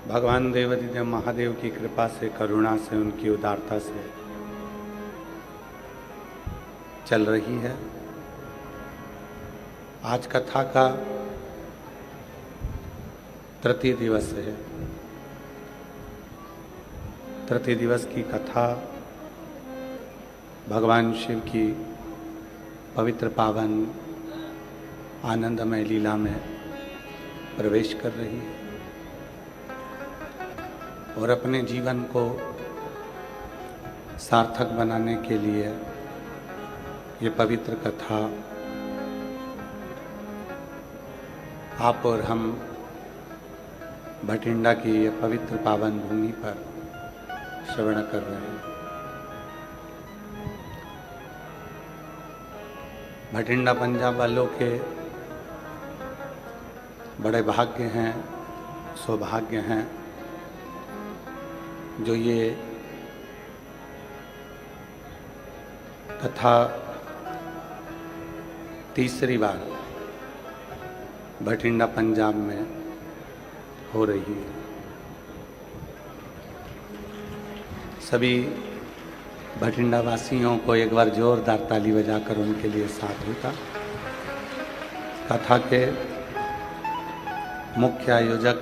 भगवान देवाधिदेव महादेव की कृपा से, करुणा से, उनकी उदारता से चल रही है। आज कथा का तृतीय दिवस है। तृतीय दिवस की कथा भगवान शिव की पवित्र पावन आनंदमय लीला में प्रवेश कर रही है और अपने जीवन को सार्थक बनाने के लिए ये पवित्र कथा आप और हम भटिंडा की ये पवित्र पावन भूमि पर श्रवण कर रहे हैं। भटिंडा पंजाब वालों के बड़े भाग्य हैं, सौभाग्य हैं जो ये कथा तीसरी बार भटिंडा पंजाब में हो रही है। सभी भटिंडा वासियों को एक बार जोरदार ताली बजाकर उनके लिए साथ होता। कथा के मुख्य आयोजक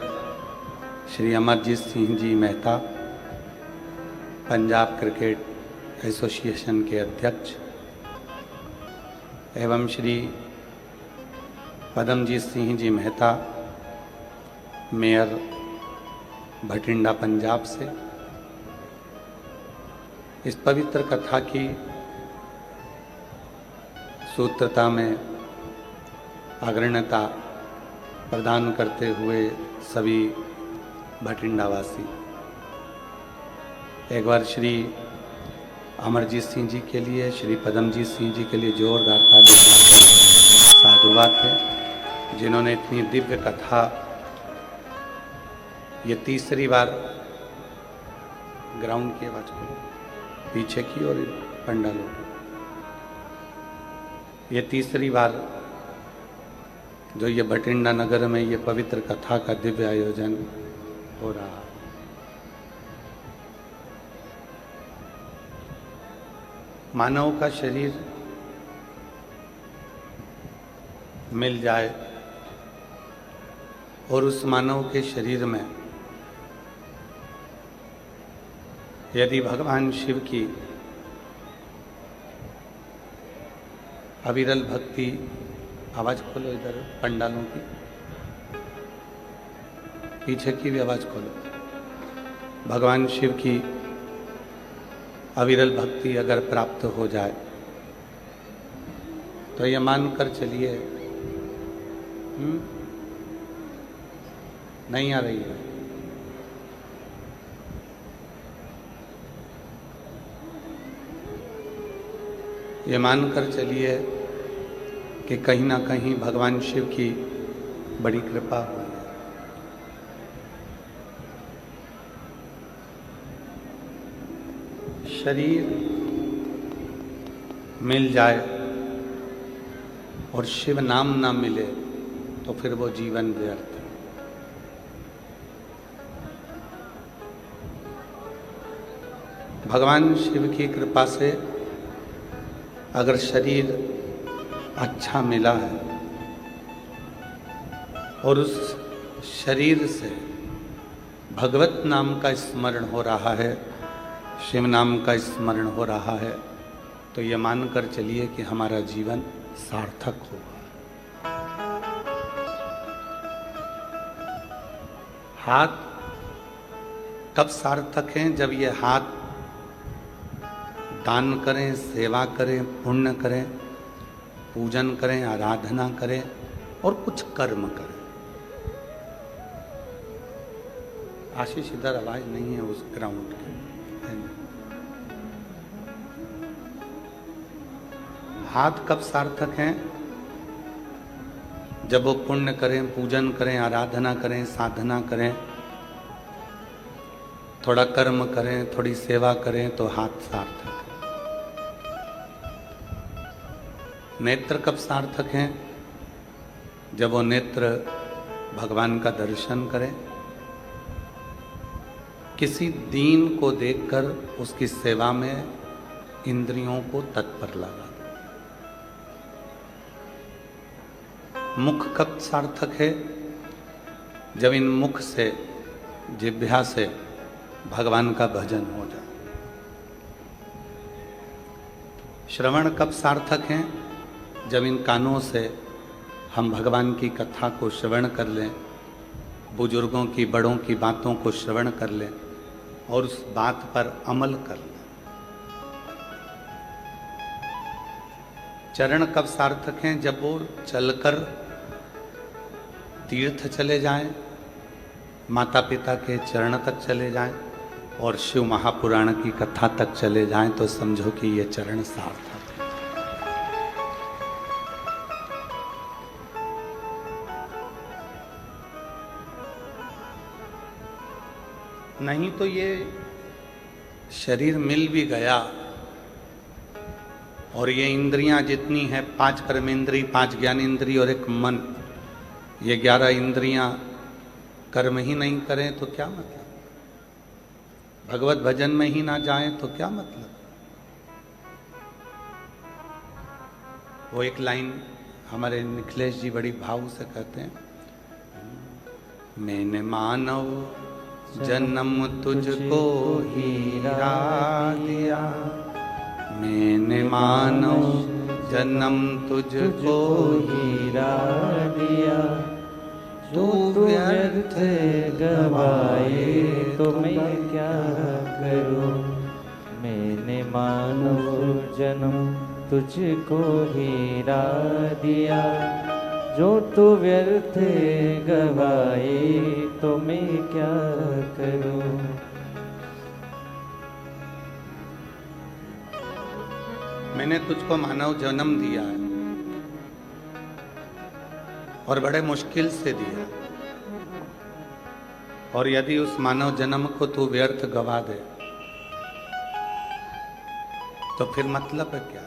श्री अमरजीत सिंह जी मेहता, पंजाब क्रिकेट एसोसिएशन के अध्यक्ष, एवं श्री पदमजीत सिंह जी मेहता, मेयर भटिंडा पंजाब से, इस पवित्र कथा की सूत्रता में अग्रणता प्रदान करते हुए सभी भटिंडावासी एक बार श्री अमरजीत सिंह जी के लिए, श्री पदमजीत सिंह जी के लिए जोरदार ताली साधुवाद है, जिन्होंने इतनी दिव्य कथा ये तीसरी बार ग्राउंड की आवाज को पीछे की और पंडालों की ये तीसरी बार जो ये भटिंडा नगर में ये पवित्र कथा का दिव्य आयोजन हो रहा। मानव का शरीर मिल जाए और उस मानव के शरीर में यदि भगवान शिव की अविरल भक्ति, आवाज खोलो इधर पंडालों की, पीछे की भी आवाज खोलो, भगवान शिव की अविरल भक्ति अगर प्राप्त हो जाए तो ये मानकर चलिए नहीं आ रही है। ये मानकर चलिए कि कहीं ना कहीं भगवान शिव की बड़ी कृपा हुई है। शरीर मिल जाए और शिव नाम ना मिले तो फिर वो जीवन व्यर्थ है। भगवान शिव की कृपा से अगर शरीर अच्छा मिला है और उस शरीर से भगवत नाम का स्मरण हो रहा है, शिव नाम का स्मरण हो रहा है, तो ये मानकर चलिए कि हमारा जीवन सार्थक होगा। हाथ कब सार्थक हैं? जब ये हाथ दान करें, सेवा करें, पुण्य करें, पूजन करें, आराधना करें और कुछ कर्म करें। आशीष इधर आवाज नहीं है उस ग्राउंड की। हाथ कब सार्थक हैं? जब वो पुण्य करें, पूजन करें, आराधना करें, साधना करें, थोड़ा कर्म करें, थोड़ी सेवा करें तो हाथ सार्थक है। नेत्र कब सार्थक हैं? जब वो नेत्र भगवान का दर्शन करें, किसी दीन को देखकर उसकी सेवा में इंद्रियों को तत्पर लगा दो। मुख कब सार्थक है? जब इन मुख से, जिह्वा से भगवान का भजन हो जाए। श्रवण कब सार्थक है? जब इन कानों से हम भगवान की कथा को श्रवण कर लें, बुजुर्गों की, बड़ों की बातों को श्रवण कर लें और उस बात पर अमल कर लें। चरण कब सार्थक हैं? जब वो चलकर तीर्थ चले जाएं, माता पिता के चरण तक चले जाएं और शिव महापुराण की कथा तक चले जाएं, तो समझो कि ये चरण सार्थक है। नहीं तो ये शरीर मिल भी गया और ये इंद्रियां जितनी हैं, 5 कर्मेंद्री, 5 ज्ञानेंद्री और 1 मन, ये 11 इंद्रियां कर्म ही नहीं करें तो क्या मतलब? भगवत भजन में ही ना जाएं तो क्या मतलब? वो एक लाइन हमारे निखिलेश जी बड़ी भाव से कहते हैं, मैंने मानव जन्म तुझको हीरा दिया, मैंने मानव जन्म तुझको हीरा दिया, तू व्यर्थ गवाए तो मैं क्या करूं। मैंने मानव जन्म तुझको हीरा दिया, जो तू व्यर्थ गवाए तो मैं क्या करूं। मैंने तुझको मानव जन्म दिया है और बड़े मुश्किल से दिया, और यदि उस मानव जन्म को तू व्यर्थ गवा दे तो फिर मतलब है क्या?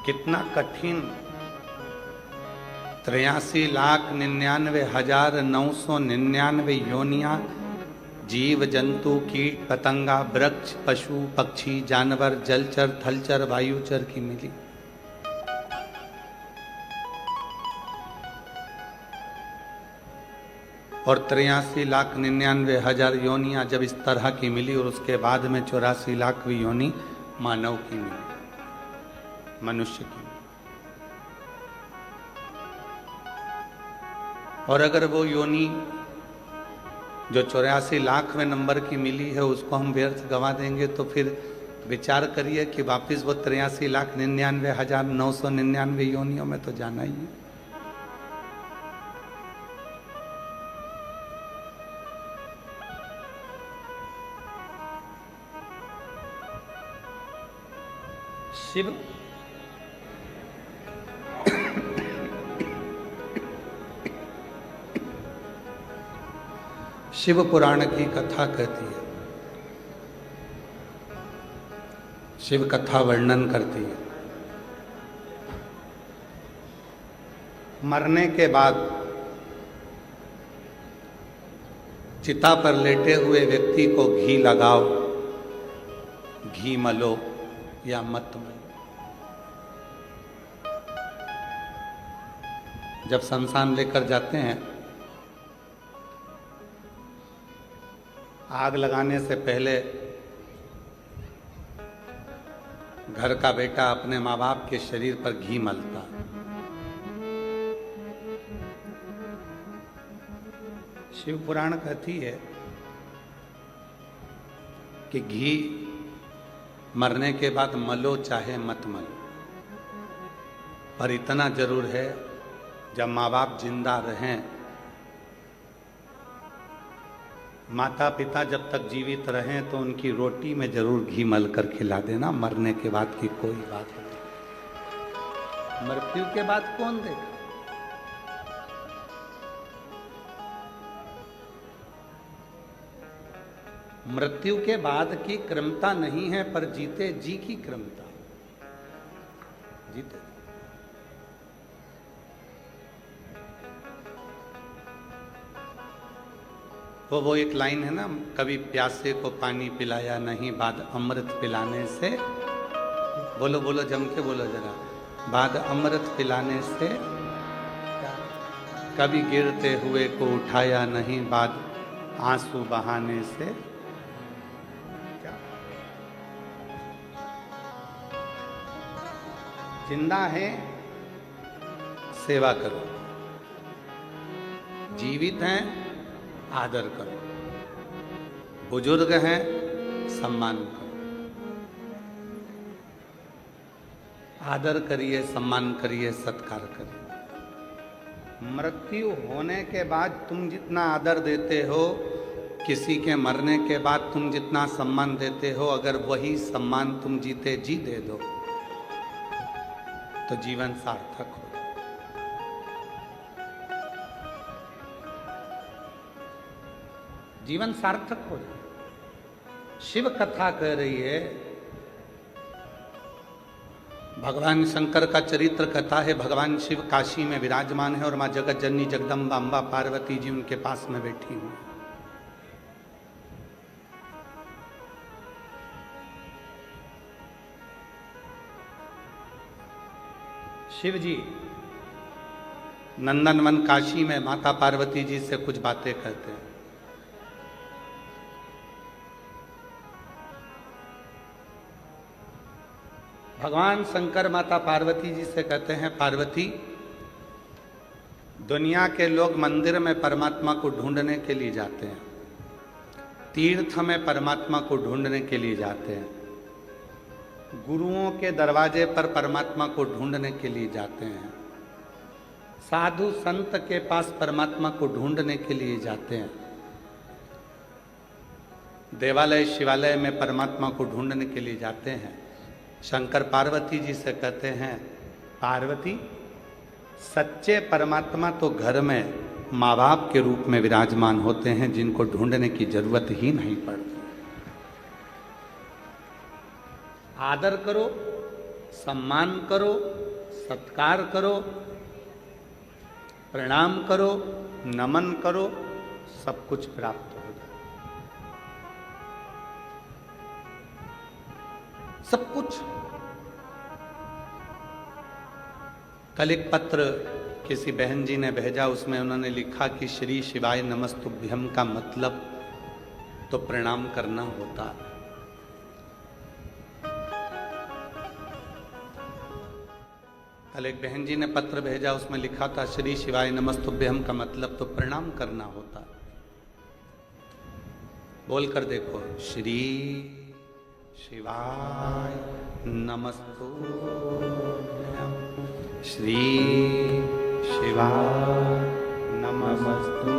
कितना कठिन 83,99,999 योनियां जीव जंतु कीट पतंगा वृक्ष पशु पक्षी जानवर जलचर थलचर वायुचर की मिली। और 83,99,000 योनियां जब इस तरह की मिली और उसके बाद में 84,00,000वीं योनि मानव की मिली, मनुष्य की। और अगर वो योनि जो 84,00,000वें नंबर की मिली है उसको हम व्यर्थ गवा देंगे तो फिर विचार करिए कि वापिस वो 83,99,999 योनियों में तो जाना ही है। शिव शिव पुराण की कथा कहती है, शिव कथा वर्णन करती है। मरने के बाद चिता पर लेटे हुए व्यक्ति को घी लगाओ, घी मलो या मत मलो। जब शमशान लेकर जाते हैं, आग लगाने से पहले घर का बेटा अपने माँ बाप के शरीर पर घी मलता। शिव पुराण कहती है कि घी मरने के बाद मलो चाहे मत मलो, पर इतना जरूर है जब माँ बाप जिंदा रहें, माता पिता जब तक जीवित रहें तो उनकी रोटी में जरूर घी मल कर खिला देना। मरने के बाद की कोई बात नहीं, मृत्यु के बाद कौन देगा? मृत्यु के बाद की क्रमता नहीं है, पर जीते जी की क्रमता। जीते वो एक लाइन है ना, कभी प्यासे को पानी पिलाया नहीं बाद अमृत पिलाने से, बोलो बोलो जम के बोलो जरा, बाद अमृत पिलाने से, कभी गिरते हुए को उठाया नहीं बाद आंसू बहाने से। क्या जिंदा है सेवा करो, जीवित हैं आदर करो, बुजुर्ग हैं सम्मान करो, आदर करिए, सम्मान करिए, सत्कार करिए। मृत्यु होने के बाद तुम जितना आदर देते हो, किसी के मरने के बाद तुम जितना सम्मान देते हो, अगर वही सम्मान तुम जीते जी दे दो तो जीवन सार्थक हो। जीवन सार्थक हो जाए। शिव कथा कह रही है, भगवान शंकर का चरित्र कथा है। भगवान शिव काशी में विराजमान है और मां जगत जननी जगदम्बा अम्बा पार्वती जी उनके पास में बैठी हुई। शिव जी नंदनवन काशी में माता पार्वती जी से कुछ बातें कहते हैं। भगवान शंकर माता पार्वती जी से कहते हैं, पार्वती, दुनिया के लोग मंदिर में परमात्मा को ढूंढने के लिए जाते हैं, तीर्थ में परमात्मा को ढूंढने के लिए जाते हैं, गुरुओं के दरवाजे पर परमात्मा को ढूंढने के लिए जाते हैं, साधु संत के पास परमात्मा को ढूंढने के लिए जाते हैं, देवालय शिवालय में परमात्मा को ढूंढने के लिए जाते हैं। शंकर पार्वती जी से कहते हैं, पार्वती, सच्चे परमात्मा तो घर में माँ बाप के रूप में विराजमान होते हैं, जिनको ढूंढने की जरूरत ही नहीं पड़ती। आदर करो, सम्मान करो, सत्कार करो, प्रणाम करो, नमन करो, सब कुछ प्राप्त हो जाए। सब कुछ। कल एक पत्र किसी बहन जी ने भेजा, उसमें उन्होंने लिखा कि श्री शिवाय नमस्तुभ्यम का मतलब तो प्रणाम करना होता। कल एक बहन जी ने पत्र भेजा, उसमें लिखा था श्री शिवाय नमस्तुभ्यम का मतलब तो प्रणाम करना होता। बोलकर देखो, श्री शिवाय नमस्तुभ्यम, श्री शिवाय नमस्तुभ्यम।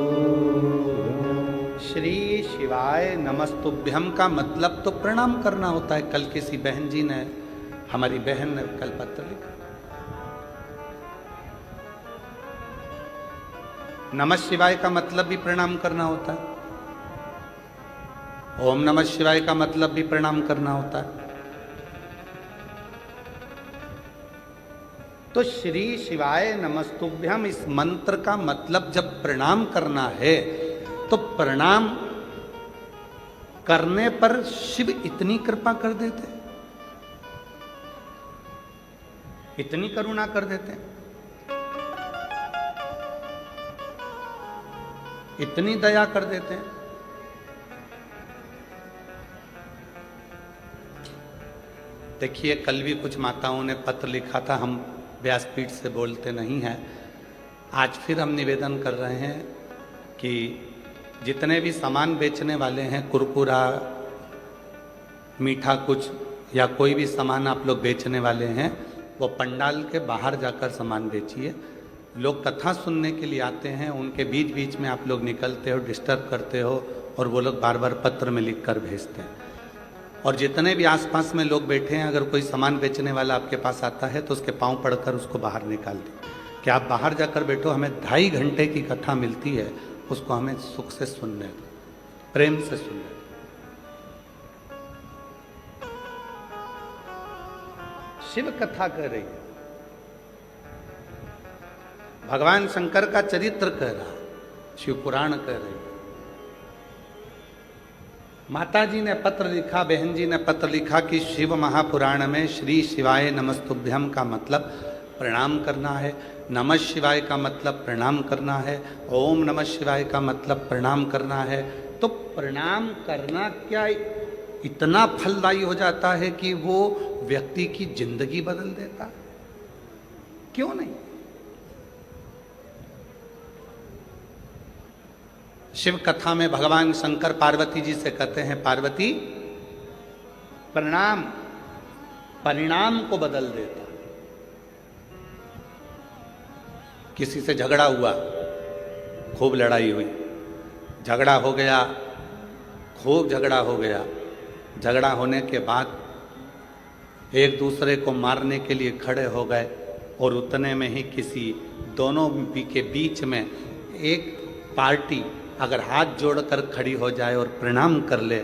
श्री शिवाय नमस्तुभ्यम का मतलब तो प्रणाम करना होता है। कल किसी बहन जी ने, हमारी बहन ने कल पत्र लिखा। नमः शिवाय का मतलब भी प्रणाम करना होता है। ओम नमः शिवाय का मतलब भी प्रणाम करना होता है। तो श्री शिवाय नमस्तुभ्यम इस मंत्र का मतलब जब प्रणाम करना है, तो प्रणाम करने पर शिव इतनी कृपा कर देते, इतनी करुणा कर देते, इतनी दया कर देते हैं। देखिए, कल भी कुछ माताओं ने पत्र लिखा था, हम व्यासपीठ से बोलते नहीं हैं। आज फिर हम निवेदन कर रहे हैं कि जितने भी सामान बेचने वाले हैं, कुरकुरा, मीठा कुछ या कोई भी सामान आप लोग बेचने वाले हैं, वो पंडाल के बाहर जाकर सामान बेचिए। लोग कथा सुनने के लिए आते हैं, उनके बीच बीच में आप लोग निकलते हो, डिस्टर्ब करते हो, और वो लोग बार बार पत्र में लिख कर भेजते हैं। और जितने भी आसपास में लोग बैठे हैं, अगर कोई सामान बेचने वाला आपके पास आता है तो उसके पांव पड़कर उसको बाहर निकाल दें कि आप बाहर जाकर बैठो, हमें 2.5 घंटे की कथा मिलती है, उसको हमें सुख से सुनने दो, प्रेम से सुनने दो। शिव कथा कह रही है, भगवान शंकर का चरित्र कह रहा, शिव पुराण कह रही है। माता जी ने पत्र लिखा, बहन जी ने पत्र लिखा कि शिव महापुराण में श्री शिवाय नमस्तुभ्यम का मतलब प्रणाम करना है, नमः शिवाय का मतलब प्रणाम करना है, ओम नमः शिवाय का मतलब प्रणाम करना है। तो प्रणाम करना क्या इतना फलदायी हो जाता है कि वो व्यक्ति की जिंदगी बदल देता है? क्यों नहीं? शिव कथा में भगवान शंकर पार्वती जी से कहते हैं, पार्वती प्रणाम परिणाम को बदल देता। किसी से झगड़ा हुआ, खूब लड़ाई हुई, झगड़ा हो गया, खूब झगड़ा हो गया। झगड़ा होने के बाद एक दूसरे को मारने के लिए खड़े हो गए और उतने में ही किसी दोनों के बीच में एक पार्टी अगर हाथ जोड़कर खड़ी हो जाए और प्रणाम कर ले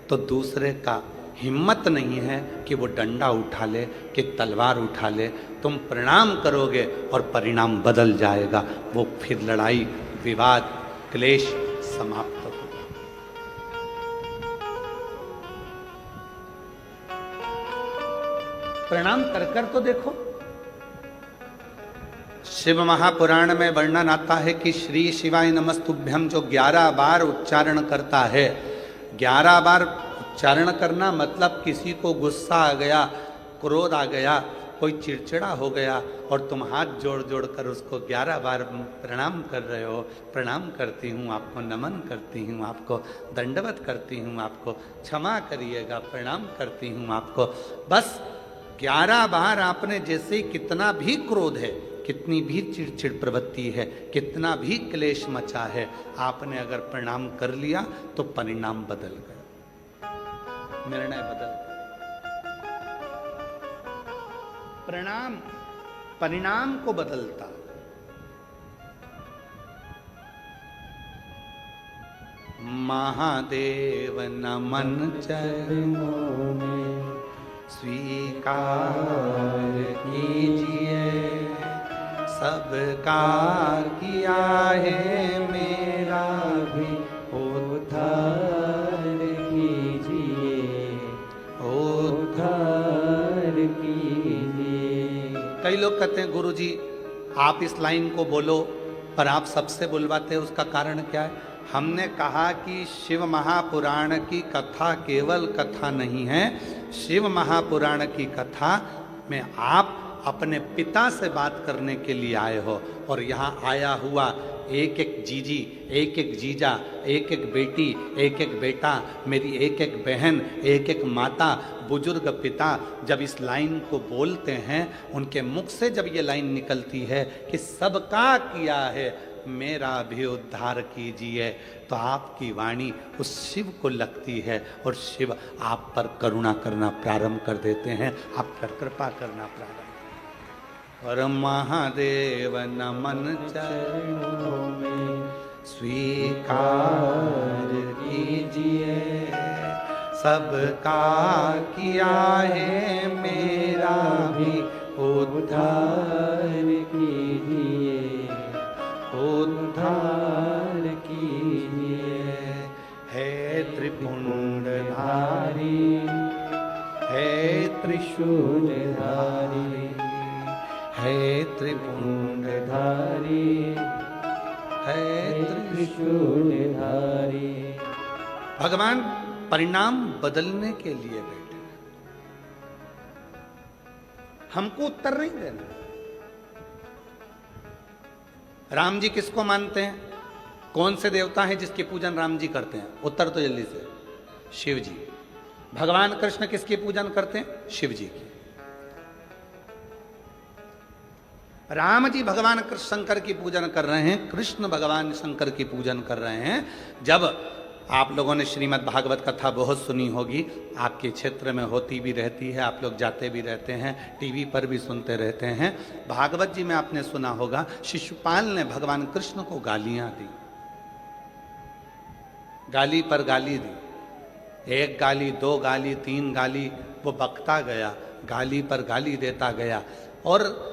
तो दूसरे का हिम्मत नहीं है कि वो डंडा उठा ले, कि तलवार उठा ले। तुम प्रणाम करोगे और परिणाम बदल जाएगा। वो फिर लड़ाई, विवाद, क्लेश समाप्त होगा। प्रणाम कर कर तो देखो। शिव महापुराण में वर्णन आता है कि श्री शिवाय नमस्तुभ्यम जो 11 बार उच्चारण करता है, 11 बार उच्चारण करना मतलब किसी को गुस्सा आ गया, क्रोध आ गया, कोई चिड़चिड़ा हो गया और तुम हाथ जोड़ जोड़ कर उसको 11 बार प्रणाम कर रहे हो। प्रणाम करती हूँ आपको, नमन करती हूँ आपको, दंडवत करती हूँ आपको, क्षमा करिएगा, प्रणाम करती हूँ आपको। बस 11 बार आपने जैसे कितना भी क्रोध है, कितनी भी चिड़चिड़ प्रवृत्ति है, कितना भी क्लेश मचा है, आपने अगर प्रणाम कर लिया तो परिणाम बदल गया, निर्णय बदल गया। प्रणाम परिणाम को बदलता। महादेव नमन चरणों में स्वीकार कीजिए, सबका किया है मेरा भी उद्धार कीजिए, उद्धार कीजिए। कई लोग कहते हैं गुरुजी आप इस लाइन को बोलो, पर आप सबसे बुलवाते हैं, उसका कारण क्या है? हमने कहा कि शिव महापुराण की कथा केवल कथा नहीं है। शिव महापुराण की कथा में आप अपने पिता से बात करने के लिए आए हो, और यहाँ आया हुआ एक एक जीजी, एक एक जीजा, एक एक बेटी, एक एक बेटा, मेरी एक एक बहन, एक एक माता, बुजुर्ग पिता जब इस लाइन को बोलते हैं, उनके मुख से जब ये लाइन निकलती है कि सबका किया है मेरा भी उद्धार कीजिए, तो आपकी वाणी उस शिव को लगती है और शिव आप पर करुणा करना प्रारंभ कर देते हैं, आप पर कृपा करना प्रारंभ। और महादेव नमन चरणों में स्वीकार कीजिए, सबका किया है मेरा भी उद्धार कीजिए, उद्धार कीजिए। है त्रिपुंडधारी, है त्रिशूलधारी, है त्रिपुंडधारी, है त्रिशूलधारी। भगवान परिणाम बदलने के लिए बैठे, हमको उत्तर नहीं देना। राम जी किसको मानते हैं? कौन से देवता हैं जिसकी पूजन राम जी करते हैं? उत्तर तो जल्दी से, शिव जी। भगवान कृष्ण किसकी पूजन करते हैं? शिव जी की। राम जी भगवान कृष्ण शंकर की पूजन कर रहे हैं, कृष्ण भगवान शंकर की पूजन कर रहे हैं। जब आप लोगों ने श्रीमद् भागवत कथा बहुत सुनी होगी, आपके क्षेत्र में होती भी रहती है, आप लोग जाते भी रहते हैं, टीवी पर भी सुनते रहते हैं। भागवत जी में आपने सुना होगा, शिशुपाल ने भगवान कृष्ण को गालियां दी, गाली पर गाली दी, एक गाली, दो गाली, तीन गाली, वो बकता गया, गाली पर गाली देता गया। और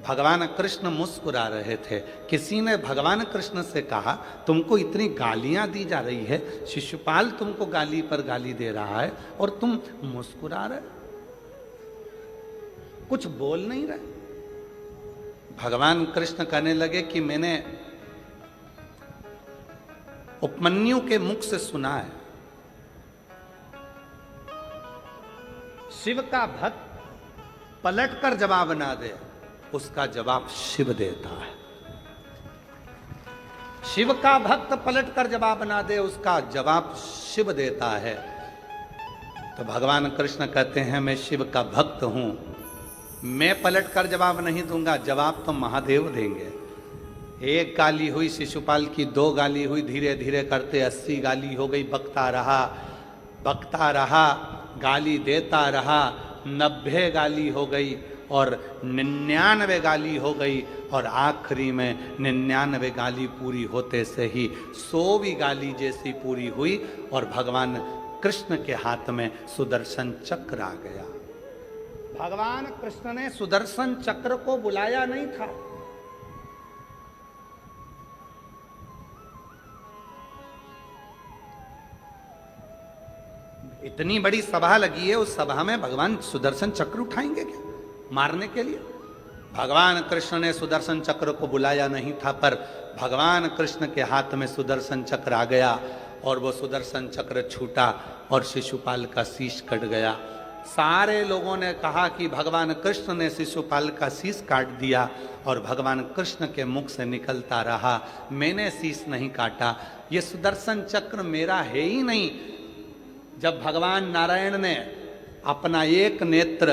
भगवान कृष्ण मुस्कुरा रहे थे। किसी ने भगवान कृष्ण से कहा, तुमको इतनी गालियां दी जा रही है, शिशुपाल तुमको गाली पर गाली दे रहा है और तुम मुस्कुरा रहे, कुछ बोल नहीं रहे। भगवान कृष्ण कहने लगे कि मैंने उपमन्यु के मुख से सुना है, शिव का भक्त पलटकर जवाब ना दे, उसका जवाब शिव देता है। शिव का भक्त पलटकर जवाब ना दे, उसका जवाब शिव देता है। तो भगवान कृष्ण कहते हैं, मैं शिव का भक्त हूं, मैं पलटकर जवाब नहीं दूंगा, जवाब तो महादेव देंगे। एक गाली हुई शिशुपाल की, 2 गाली हुई, धीरे धीरे करते 80 गाली हो गई। बकता रहा, गाली देता रहा, 90 गाली हो गई और 99 गाली हो गई और आखिरी में 99 गाली पूरी होते से ही 100वीं गाली जैसी पूरी हुई और भगवान कृष्ण के हाथ में सुदर्शन चक्र आ गया। भगवान कृष्ण ने सुदर्शन चक्र को बुलाया नहीं था, इतनी बड़ी सभा लगी है, उस सभा में भगवान सुदर्शन चक्र उठाएंगे क्या मारने के लिए? भगवान कृष्ण ने सुदर्शन चक्र को बुलाया नहीं था, पर भगवान कृष्ण के हाथ में सुदर्शन चक्र आ गया और वो सुदर्शन चक्र छूटा और शिशुपाल का शीश कट गया। सारे लोगों ने कहा कि भगवान कृष्ण ने शिशुपाल का शीश काट दिया और भगवान कृष्ण के मुख से निकलता रहा, मैंने शीश नहीं काटा, ये सुदर्शन चक्र मेरा है ही नहीं। जब भगवान नारायण ने अपना एक नेत्र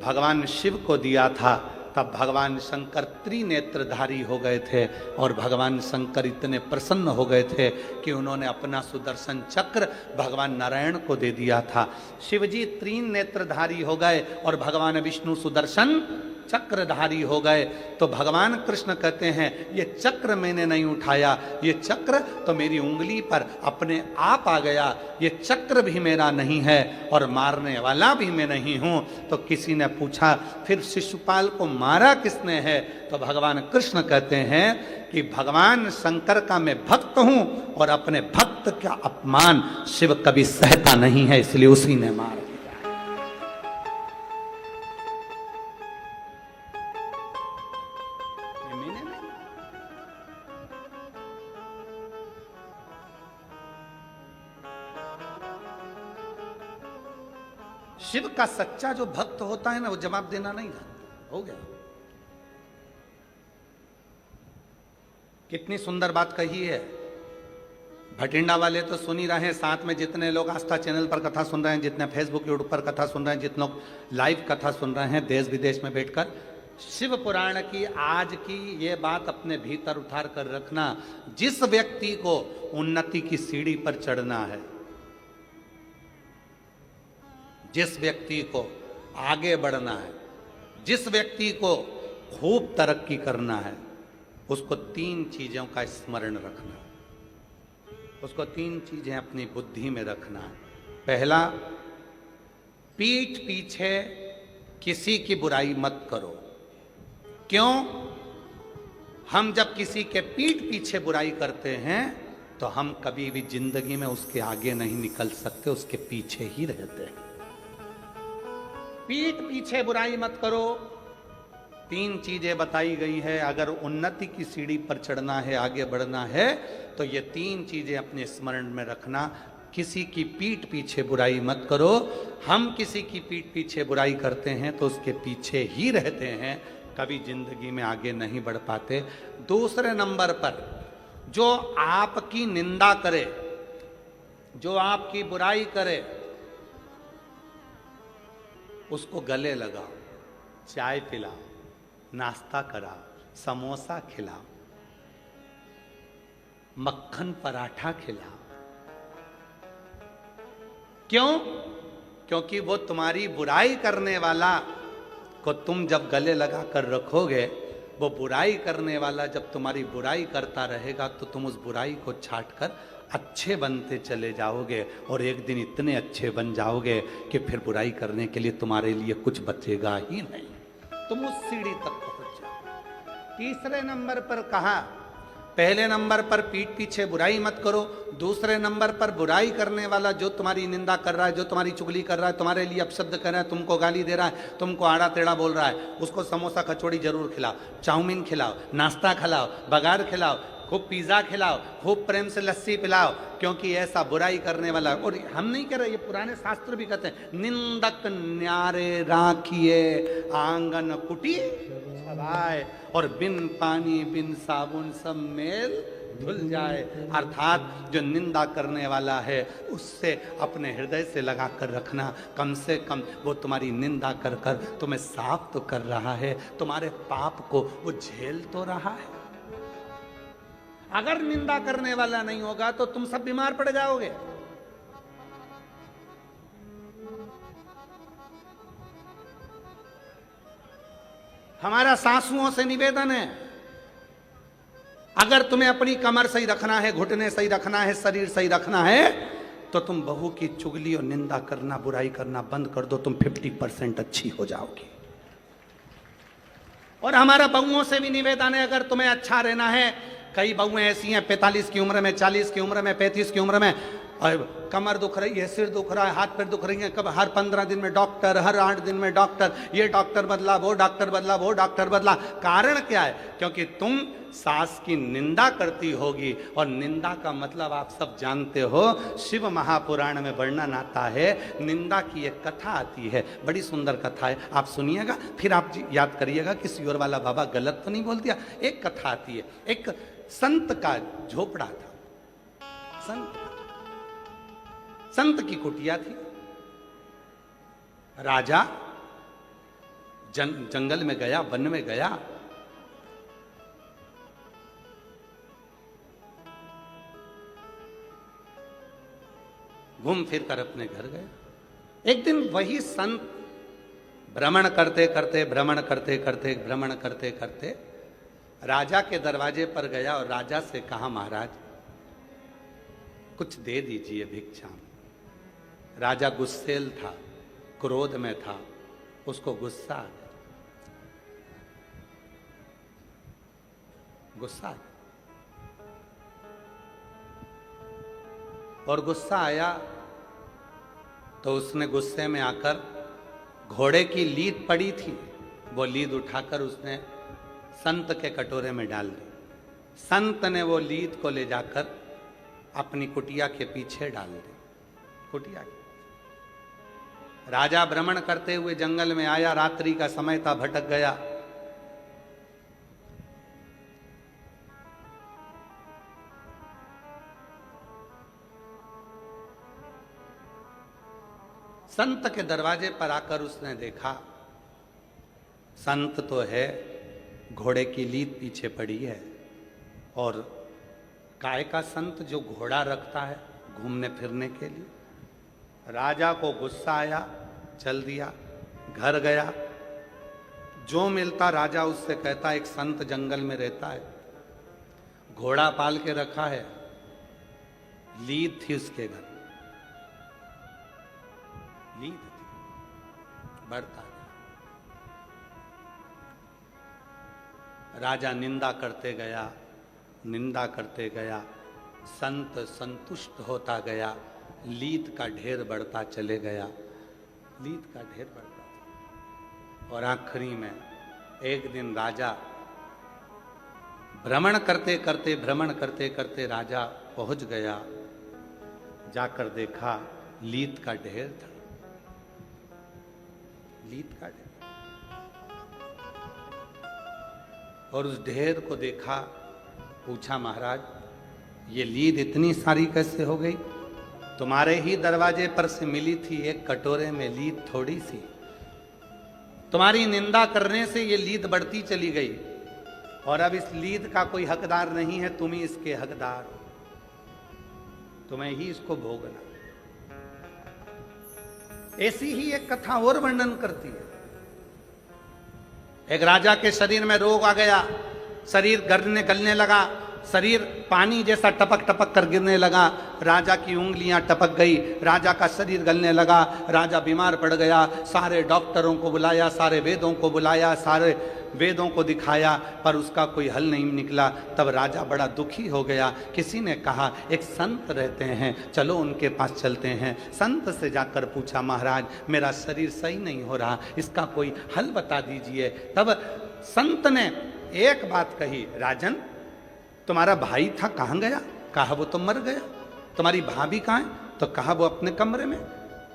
भगवान शिव को दिया था, तब भगवान शंकर त्रिनेत्रधारी हो गए थे और भगवान शंकर इतने प्रसन्न हो गए थे कि उन्होंने अपना सुदर्शन चक्र भगवान नारायण को दे दिया था। शिवजी 3 नेत्रधारी हो गए और भगवान विष्णु सुदर्शन चक्रधारी हो गए। तो भगवान कृष्ण कहते हैं, ये चक्र मैंने नहीं उठाया, ये चक्र तो मेरी उंगली पर अपने आप आ गया, ये चक्र भी मेरा नहीं है और मारने वाला भी मैं नहीं हूं। तो किसी ने पूछा, फिर शिशुपाल को मारा किसने है? तो भगवान कृष्ण कहते हैं कि भगवान शंकर का मैं भक्त हूं और अपने भक्त का अपमान शिव कभी सहता नहीं है, इसलिए उसी ने मारा। शिव का सच्चा जो भक्त होता है ना, वो जवाब देना नहीं जानता। हो गया। कितनी सुंदर बात कही है। भटिंडा वाले तो सुन ही रहे हैं, साथ में जितने लोग आस्था चैनल पर कथा सुन रहे हैं, जितने फेसबुक यूट्यूब पर कथा सुन रहे हैं, जितने लोग लाइव कथा सुन रहे हैं देश विदेश में बैठकर, शिव पुराण की आज की ये बात अपने भीतर उतार कर रखना। जिस व्यक्ति को उन्नति की सीढ़ी पर चढ़ना है, जिस व्यक्ति को आगे बढ़ना है, जिस व्यक्ति को खूब तरक्की करना है, उसको 3 चीजों का स्मरण रखना है। उसको 3 चीजें अपनी बुद्धि में रखना है। पहला, पीठ पीछे किसी की बुराई मत करो। क्यों? हम जब किसी के पीठ पीछे बुराई करते हैं तो हम कभी भी जिंदगी में उसके आगे नहीं निकल सकते, उसके पीछे ही रहते हैं। पीठ पीछे बुराई मत करो। 3 चीजें बताई गई है। अगर उन्नति की सीढ़ी पर चढ़ना है, आगे बढ़ना है, तो ये 3 चीजें अपने स्मरण में रखना। किसी की पीठ पीछे बुराई मत करो। हम किसी की पीठ पीछे बुराई करते हैं तो उसके पीछे ही रहते हैं, कभी जिंदगी में आगे नहीं बढ़ पाते। दूसरे नंबर पर, जो आपकी निंदा करे, जो आपकी बुराई करे, उसको गले लगाओ, चाय पिलाओ, नाश्ता कराओ, समोसा खिलाओ, मक्खन पराठा खिलाओ। क्यों? क्योंकि वो तुम्हारी बुराई करने वाला को तुम जब गले लगा कर रखोगे, वो बुराई करने वाला जब तुम्हारी बुराई करता रहेगा तो तुम उस बुराई को छाट कर अच्छे बनते चले जाओगे और एक दिन इतने अच्छे बन जाओगे कि फिर बुराई करने के लिए तुम्हारे लिए कुछ बचेगा ही नहीं। तुम उस सीढ़ी तक पहुंच जाओ। तीसरे नंबर पर कहा, पहले नंबर पर पीठ पीछे बुराई मत करो, दूसरे नंबर पर बुराई करने वाला जो तुम्हारी निंदा कर रहा है, जो तुम्हारी चुगली कर रहा है, तुम्हारे लिए अपशब्द कर रहा है, तुमको गाली दे रहा है, तुमको आड़ा टेढ़ा बोल रहा है, उसको समोसा कचौड़ी जरूर खिलाओ, चाउमीन खिलाओ, नाश्ता खिलाओ, बघार खिलाओ, खूब पिज़्ज़ा खिलाओ, खूब प्रेम से लस्सी पिलाओ, क्योंकि ऐसा बुराई करने वाला। और हम नहीं कह रहे, ये पुराने शास्त्र भी कहते हैं, निंदक न्यारे राखिए आंगन कुटी छवाए, और बिन पानी बिन साबुन सब मेल धुल जाए। अर्थात जो निंदा करने वाला है उससे अपने हृदय से लगा कर रखना, कम से कम वो तुम्हारी निंदा कर कर तुम्हें साफ तो कर रहा है, तुम्हारे पाप को वो झेल तो रहा है। अगर निंदा करने वाला नहीं होगा तो तुम सब बीमार पड़ जाओगे। हमारा सासुओं से निवेदन है, अगर तुम्हें अपनी कमर सही रखना है, घुटने सही रखना है, शरीर सही रखना है, तो तुम बहू की चुगली और निंदा करना, बुराई करना बंद कर दो, तुम 50% अच्छी हो जाओगी। और हमारा बहुओं से भी निवेदन है, अगर तुम्हें अच्छा रहना है, कई बहुएं ऐसी हैं 45 की उम्र में, 40 की उम्र में, 35 की उम्र में, और कमर दुख रही है, सिर दुख रहा है, हाथ पैर दुख रही है, कब हर 15 दिन में डॉक्टर, हर 8 दिन में डॉक्टर, ये डॉक्टर बदला, वो डॉक्टर बदला, वो डॉक्टर बदला। कारण क्या है? क्योंकि तुम सास की निंदा करती होगी, और निंदा का मतलब आप सब जानते हो, शिव महापुराण में वर्णन आता है, निंदा की एक कथा आती है, बड़ी सुंदर कथा है, आप सुनिएगा, फिर आप याद करिएगा कि सियोर वाला बाबा गलत तो नहीं बोल दिया। एक कथा आती है, एक संत का झोपड़ा था, संत की कुटिया थी। राजा जंगल में गया, वन में गया, घूम फिर कर अपने घर गया। एक दिन वही संत भ्रमण करते करते राजा के दरवाजे पर गया और राजा से कहा, महाराज कुछ दे दीजिए भिक्षा। राजा गुस्सेल था, क्रोध में था, उसको गुस्सा आ गया, गुस्सा आ गया। और गुस्सा आया तो उसने गुस्से में आकर, घोड़े की लीद पड़ी थी, वो लीद उठाकर उसने संत के कटोरे में डाल दी। संत ने वो लीद को ले जाकर अपनी कुटिया के पीछे डाल दी। कुटिया के राजा भ्रमण करते हुए जंगल में आया, रात्रि का समय था, भटक गया। संत के दरवाजे पर आकर उसने देखा, संत तो है, घोड़े की लीद पीछे पड़ी है, और काय का संत जो घोड़ा रखता है घूमने फिरने के लिए। राजा को गुस्सा आया, चल दिया, घर गया, जो मिलता राजा उससे कहता, एक संत जंगल में रहता है, घोड़ा पाल के रखा है, लीद थी उसके घर, लीद थी, बढ़ता गया। राजा निंदा करते गया, निंदा करते गया, संत संतुष्ट होता गया, लीद का ढेर बढ़ता चले गया, लीद का ढेर बढ़ता। और आखिरी में एक दिन राजा भ्रमण करते करते राजा पहुंच गया, जाकर देखा लीद का ढेर था, लीद का ढेर। और उस ढेर को देखा, पूछा, महाराज ये लीद इतनी सारी कैसे हो गई? तुम्हारे ही दरवाजे पर से मिली थी, एक कटोरे में लीद थोड़ी सी, तुम्हारी निंदा करने से ये लीद बढ़ती चली गई, और अब इस लीद का कोई हकदार नहीं है, तुम ही इसके हकदार हो, तुम्हें ही इसको भोगना। ऐसी ही एक कथा और वर्णन करती है। एक राजा के शरीर में रोग आ गया, शरीर गलने लगा, शरीर पानी जैसा टपक टपक कर गिरने लगा, राजा की उंगलियां टपक गई, राजा का शरीर गलने लगा, राजा बीमार पड़ गया। सारे डॉक्टरों को बुलाया, सारे वेदों को बुलाया, सारे वेदों को दिखाया, पर उसका कोई हल नहीं निकला। तब राजा बड़ा दुखी हो गया। किसी ने कहा एक संत रहते हैं, चलो उनके पास चलते हैं। संत से जाकर पूछा, महाराज मेरा शरीर सही नहीं हो रहा, इसका कोई हल बता दीजिए। तब संत ने एक बात कही, राजन तुम्हारा भाई था कहाँ गया? कहा वो तो मर गया। तुम्हारी भाभी कहाँ है? तो कहा वो अपने कमरे में।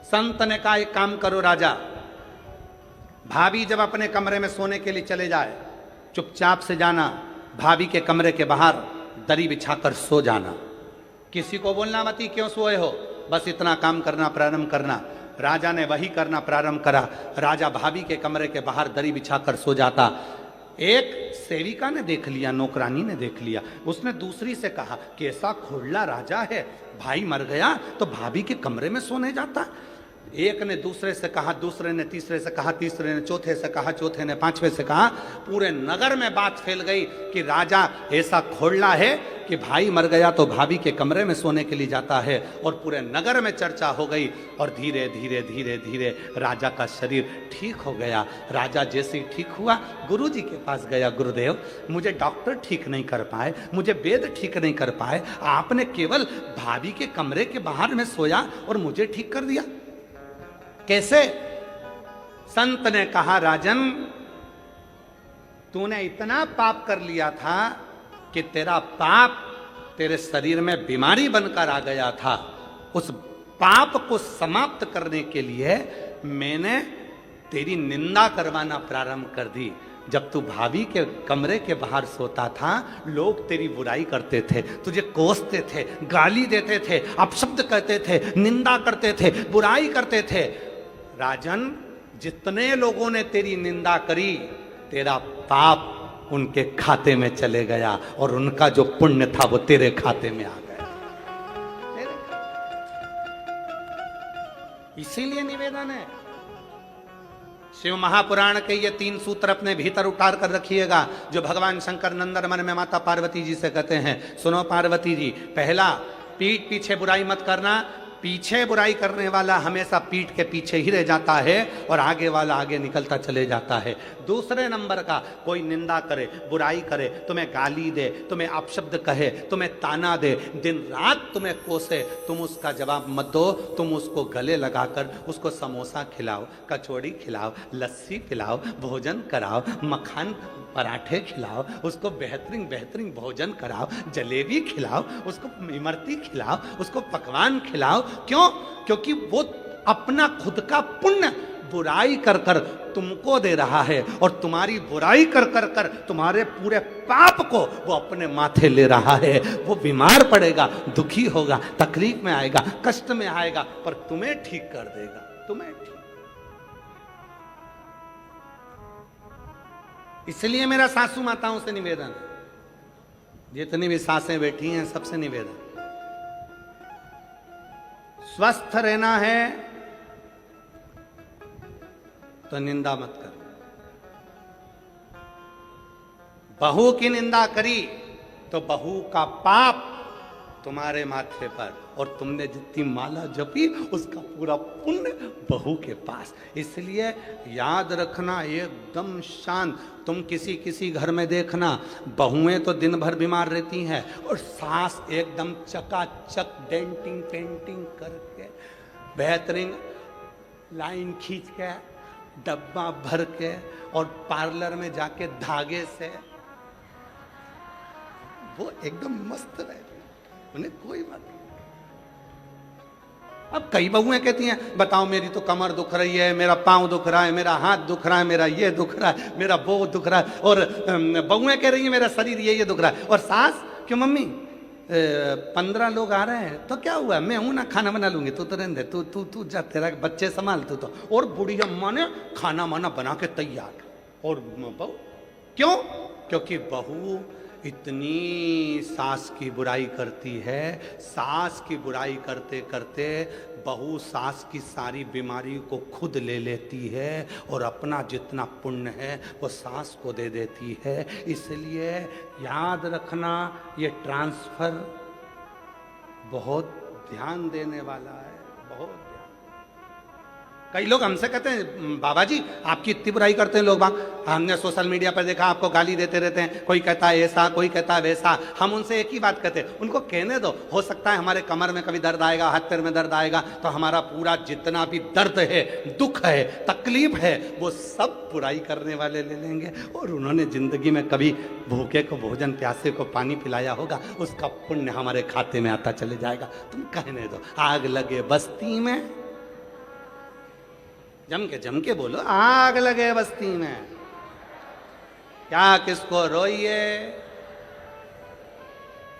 संत ने कहा एक काम करो राजा, भाभी जब अपने कमरे में सोने के लिए चले जाए, चुपचाप से जाना, भाभी के कमरे के बाहर दरी बिछाकर सो जाना, किसी को बोलना मत क्यों सोए हो, बस इतना काम करना प्रारंभ करना। राजा ने वही करना प्रारंभ करा। राजा भाभी के कमरे के बाहर दरी बिछाकर सो जाता। एक सेविका ने देख लिया, नौकरानी ने देख लिया, उसने दूसरी से कहा कि ऐसा खोड़ला राजा है, भाई मर गया तो भाभी के कमरे में सोने जाता। एक ने दूसरे से कहा, दूसरे ने तीसरे से कहा, तीसरे ने चौथे से कहा, चौथे ने पांचवे से कहा। पूरे नगर में बात फैल गई कि राजा ऐसा खोड़ला है कि भाई मर गया तो भाभी के कमरे में सोने के लिए जाता है। और पूरे नगर में चर्चा हो गई और धीरे धीरे धीरे धीरे राजा का शरीर ठीक हो गया। राजा जैसे ही ठीक हुआ, गुरुजी के पास गया, गुरुदेव मुझे डॉक्टर ठीक नहीं कर पाए, मुझे वेद ठीक नहीं कर पाए, आपने केवल भाभी के कमरे के बाहर में सोया और मुझे ठीक कर दिया, कैसे? संत ने कहा, राजन तूने इतना पाप कर लिया था कि तेरा पाप तेरे शरीर में बीमारी बनकर आ गया था। उस पाप को समाप्त करने के लिए मैंने तेरी निंदा करवाना प्रारंभ कर दी। जब तू भाभी के कमरे के बाहर सोता था, लोग तेरी बुराई करते थे, तुझे कोसते थे, गाली देते थे, अपशब्द कहते थे, निंदा करते थे, बुराई करते थे। राजन जितने लोगों ने तेरी निंदा करी, तेरा पाप उनके खाते में चले गया और उनका जो पुण्य था वो तेरे खाते में आ गया। इसीलिए निवेदन है, शिव महापुराण के ये 3 सूत्र अपने भीतर उतार कर रखिएगा, जो भगवान शंकर नंदन मन में माता पार्वती जी से कहते हैं। सुनो पार्वती जी, पहला, पीठ पीछे बुराई मत करना। पीछे बुराई करने वाला हमेशा पीठ के पीछे ही रह जाता है और आगे वाला आगे निकलता चले जाता है। दूसरे नंबर का, कोई निंदा करे, बुराई करे, तुम्हें गाली दे, तुम्हें अपशब्द कहे, तुम्हें ताना दे, दिन रात तुम्हें कोसे, तुम उसका जवाब मत दो। तुम उसको गले लगाकर उसको समोसा खिलाओ, कचौड़ी खिलाओ, लस्सी पिलाओ, भोजन कराओ, मक्खन पराठे खिलाओ, उसको बेहतरीन बेहतरीन भोजन कराओ, जलेबी खिलाओ, उसको इमरती खिलाओ, उसको पकवान खिलाओ। क्यों? क्योंकि वो अपना खुद का पुण्य बुराई कर कर तुमको दे रहा है और तुम्हारी बुराई कर कर कर तुम्हारे पूरे पाप को वो अपने माथे ले रहा है। वो बीमार पड़ेगा, दुखी होगा, तकलीफ में आएगा, कष्ट में आएगा, पर तुम्हें ठीक कर देगा, तुम्हें ठीक। इसलिए मेरा सासू माताओं से निवेदन, जितनी भी सासें बैठी हैं सबसे निवेदन, स्वस्थ रहना है तो निंदा मत कर। बहू की निंदा करी तो बहू का पाप तुम्हारे माथे पर, और तुमने जितनी माला जपी उसका पूरा पुण्य बहू के पास। इसलिए याद रखना, एकदम शांत। तुम किसी किसी घर में देखना, बहुएं तो दिन भर बीमार रहती हैं और सास एकदम चकाचक डेंटिंग पेंटिंग करके, बेहतरीन लाइन खींच के, डब्बा भर के, और पार्लर में जाके धागे से वो एकदम मस्त रहती, उन्हें कोई बात नहीं। अब कई बहुएं कहती हैं, बताओ मेरी तो कमर दुख रही है, मेरा पांव दुख रहा है, मेरा हाथ दुख रहा है, मेरा ये दुख रहा है, मेरा वो दुख रहा है, और बहुएं कह रही हैं मेरा शरीर ये दुख रहा है। और सास, क्यों मम्मी 15 लोग आ रहे हैं तो क्या हुआ, मैं हूं ना, खाना बना लूंगी, तू तो रहने दे, तू जा, तेरा बच्चे संभाल तू तो। और बुढ़िया माँ ने खाना माना बना के तैयार, और बहू, क्यों? क्योंकि बहू इतनी सास की बुराई करती है, सास की बुराई करते करते बहू सास की सारी बीमारी को खुद ले लेती है और अपना जितना पुण्य है वो सास को दे देती है। इसलिए याद रखना, ये ट्रांसफर बहुत ध्यान देने वाला है, बहुत। कई लोग हमसे कहते हैं बाबा जी आपकी इतनी बुराई करते हैं लोग बाग, हमने सोशल मीडिया पर देखा आपको गाली देते रहते हैं, कोई कहता है ऐसा कोई कहता है वैसा। हम उनसे एक ही बात कहते हैं, उनको कहने दो, हो सकता है हमारे कमर में कभी दर्द आएगा, हाथ पैर में दर्द आएगा, तो हमारा पूरा जितना भी दर्द है, दुख है, तकलीफ है, वो सब बुराई करने वाले ले लेंगे। और उन्होंने जिंदगी में कभी भूखे को भोजन, प्यासे को पानी पिलाया होगा, उसका पुण्य हमारे खाते में आता चले जाएगा। तुम कहने दो, आग लगे बस्ती में, जम के बोलो, आग लगे बस्ती में, क्या किसको रोइए,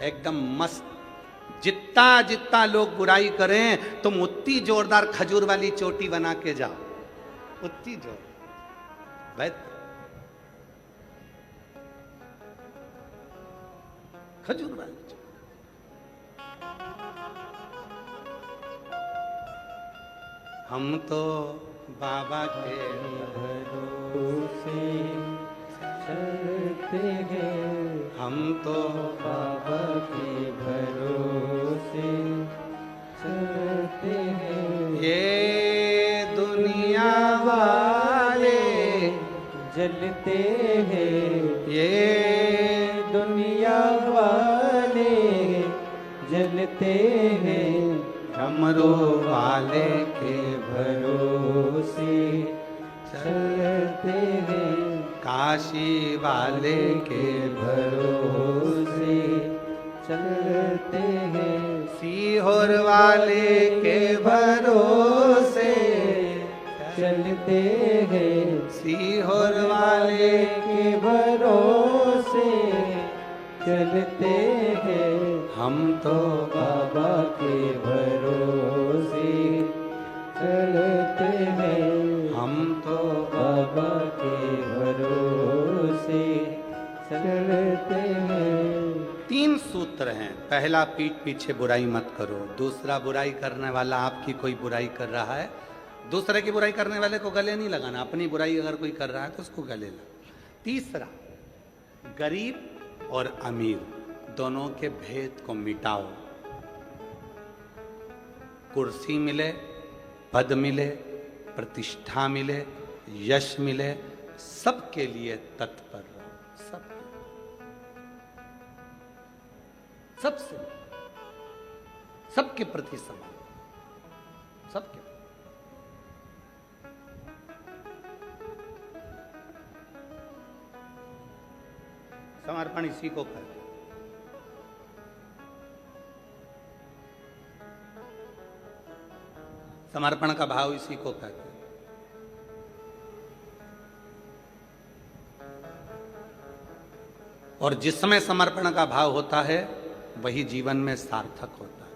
एकदम मस्त। जितना जितना लोग बुराई करें तुम उतनी जोरदार खजूर वाली चोटी बना के जाओ, उतनी जोर भाई, खजूर वाली चोटी। हम तो बाबा के भरोसे चलते हैं, हम तो बाबा के भरोसे चलते हैं। ये दुनिया वाले जलते हैं, ये दुनिया वाले जलते हैं, डमरू वाले के भरोसे चलते हैं, काशी वाले के भरोसे चलते हैं, सीहोर वाले के भरोसे चलते हैं, सीहोर वाले के भरोसे चलते हैं। हम तो बाबा के भरोसे चलते हैं, हम तो बाबा के भरोसे चलते हैं। 3 सूत्र हैं। पहला, पीठ पीछे बुराई मत करो। दूसरा, बुराई करने वाला आपकी कोई बुराई कर रहा है, दूसरे की बुराई करने वाले को गले नहीं लगाना, अपनी बुराई अगर कोई कर रहा है तो उसको गले लगा। तीसरा, गरीब और अमीर दोनों के भेद को मिटाओ। कुर्सी मिले, पद मिले, प्रतिष्ठा मिले, यश मिले, सबके लिए तत्पर रहो, सबसे, सबके प्रति समान, सबके। समर्पण इसी को कहते हैं। समर्पण का भाव इसी को कहते हैं। और जिसमें समर्पण का भाव होता है वही जीवन में सार्थक होता है।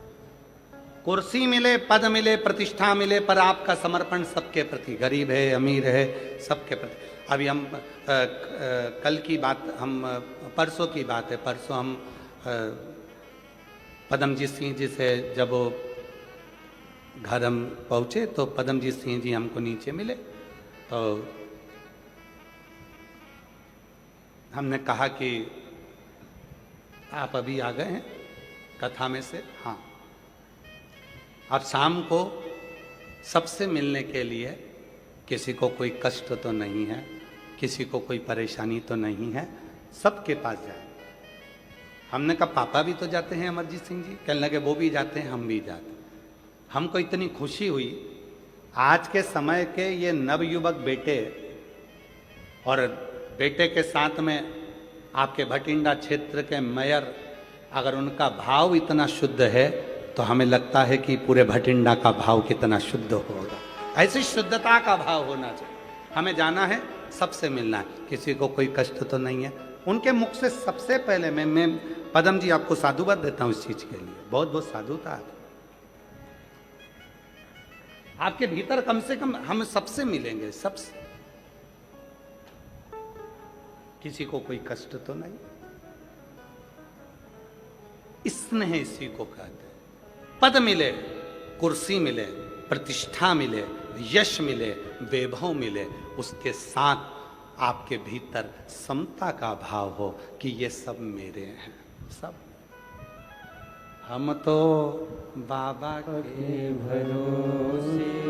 कुर्सी मिले, पद मिले, प्रतिष्ठा मिले, पर आपका समर्पण सबके प्रति, गरीब है, अमीर है, सबके प्रति। अभी हम कल की बात, हम परसों की बात है, परसों हम पदमजीत सिंह जी से जब वो घर हम पहुँचे तो पदमजीत सिंह जी हमको नीचे मिले, तो हमने कहा कि आप अभी आ गए हैं कथा में से? हाँ। अब शाम को सबसे मिलने के लिए, किसी को कोई कष्ट तो नहीं है, किसी को कोई परेशानी तो नहीं है, सबके पास जाए। हमने कहा पापा भी तो जाते हैं अमरजीत सिंह जी? कहने लगे वो भी जाते हैं, हम भी जाते हैं। हमको इतनी खुशी हुई, आज के समय के ये नवयुवक बेटे और बेटे के साथ में आपके भटिंडा क्षेत्र के मेयर, अगर उनका भाव इतना शुद्ध है तो हमें लगता है कि पूरे भटिंडा का भाव कितना शुद्ध होगा। ऐसी शुद्धता का भाव होना चाहिए। हमें जाना है, सबसे मिलना है, किसी को कोई कष्ट तो नहीं है। उनके मुख से सबसे पहले मैं पदम जी आपको साधुवाद देता हूँ इस चीज के लिए, बहुत बहुत साधुता है आपके भीतर। कम से कम हम सबसे मिलेंगे, सबसे, किसी को कोई कष्ट तो नहीं। स्नेह इसी को कहते हैं। पद मिले, कुर्सी मिले, प्रतिष्ठा मिले, यश मिले, वैभव मिले, उसके साथ आपके भीतर समता का भाव हो कि ये सब मेरे हैं, सब। हम तो बाबा के भरोसे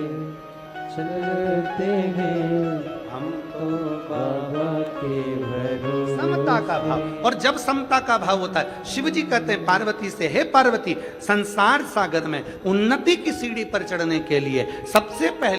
चलते हैं, हम तो बाबा के भरोसे। समता का भाव। और जब समता का भाव होता है, शिव जी कहते हैं पार्वती से, हे पार्वती, संसार सागर में उन्नति की सीढ़ी पर चढ़ने के लिए सबसे पहले